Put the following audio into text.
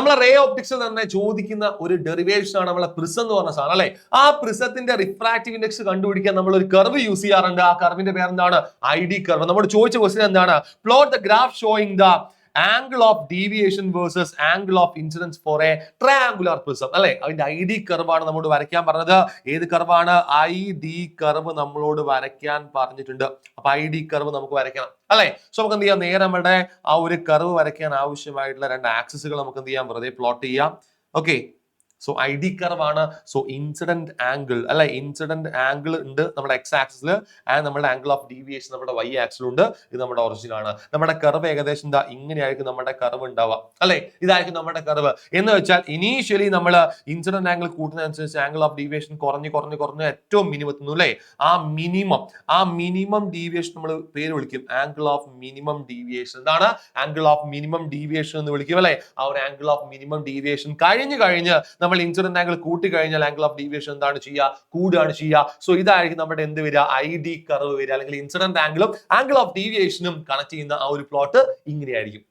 നമ്മളെ റേ ഓപ്റ്റിക്സിൽ തന്നെ ചോദിക്കുന്ന ഒരു ഡെറിവേഷൻ ആണ് നമ്മളെ പ്രിസം എന്ന് പറഞ്ഞ സാധനം അല്ലെ. ആ പ്രിസത്തിന്റെ റിഫ്രാക്റ്റീവ് ഇൻഡെക്സ് കണ്ടുപിടിക്കാൻ നമ്മൾ ഒരു കർവ് യൂസ് ചെയ്യാറുണ്ട്. ആ കർവിന്റെ പേരെന്താണ്? ID curve. നമ്മൾ ചോദിച്ച ക്വസ്റ്റ്യൻ എന്താണ്? Plot the graph showing the angle of deviation versus angle of incidence for a triangular prism അല്ലെ. അതിന്റെ ID കർവാണ് നമ്മളോട് വരയ്ക്കാൻ പറഞ്ഞത്. ഏത് കർവാണ്? ID കർവ് നമ്മളോട് വരയ്ക്കാൻ പറഞ്ഞിട്ടുണ്ട്. അപ്പൊ ID കർവ് നമുക്ക് വരയ്ക്കണം അല്ലെ. സോ നമുക്ക് എന്ത് ചെയ്യാം? നേരെ നമ്മുടെ ആ ഒരു കർവ് വരയ്ക്കാൻ ആവശ്യമായിട്ടുള്ള രണ്ട് ആക്സിസുകൾ നമുക്ക് എന്ത് ചെയ്യാം? വെറുതെ പ്ലോട്ട് ചെയ്യാം. ഓക്കെ, സോ ID കർവ് ആണ്. സോ ഇൻസിഡന്റ് ആംഗിൾ അല്ലെ, ഇൻസിഡന്റ് ആംഗിൾ ഉണ്ട് നമ്മുടെ X ആക്സിസിൽ, ആൻഡ് നമ്മുടെ ആംഗിൾ ഓഫ് ഡീവിയേഷൻ നമ്മുടെ Y ആക്സിലുണ്ട്. ഇത് നമ്മുടെ ഒറിജിൻ ആണ്. നമ്മുടെ കർവ് ഏകദേശം എന്താ ഇങ്ങനെയായിരിക്കും നമ്മുടെ കർവ് ഉണ്ടാവുക അല്ലെ. ഇതായിരിക്കും നമ്മുടെ കർവ്. എന്ന് വെച്ചാൽ ഇനീഷ്യലി നമ്മൾ ഇൻസിഡന്റ് ആംഗിൾ കൂട്ടുന്നതനുസരിച്ച് ആംഗിൾ ഓഫ് ഡീവിയേഷൻ കുറഞ്ഞ് ഏറ്റവും മിനിമം എത്തുന്നു അല്ലെ. ആ മിനിമം ഡീവിയേഷൻ നമ്മൾ പേര് വിളിക്കും ആംഗിൾ ഓഫ് മിനിമം ഡീവിയേഷൻ. എന്താണ്? ആംഗിൾ ഓഫ് മിനിമം ഡീവിയേഷൻ എന്ന് വിളിക്കും അല്ലെ. ആ ഒരു ആംഗിൾ ഓഫ് മിനിമം ഡീവിയേഷൻ കഴിഞ്ഞ് നമ്മൾ ഇൻസിഡന്റ് ആംഗിൾ കൂട്ടി കഴിഞ്ഞാൽ ആംഗിൾ ഓഫ് ഡീവിയേഷൻ എന്താണ് ചെയ്യുക? കൂടുകയാണ് ചെയ്യുക. സോ ഇതായിരിക്കും നമ്മുടെ എന്ത് വരിക? ID കർവ് വരിക. അല്ലെങ്കിൽ ഇൻസിഡന്റ് ആംഗിളും ആംഗിൾ ഓഫ് ഡീവിയേഷനും കണക്ട് ചെയ്യുന്ന ആ ഒരു പ്ലോട്ട് ഇങ്ങനെയായിരിക്കും.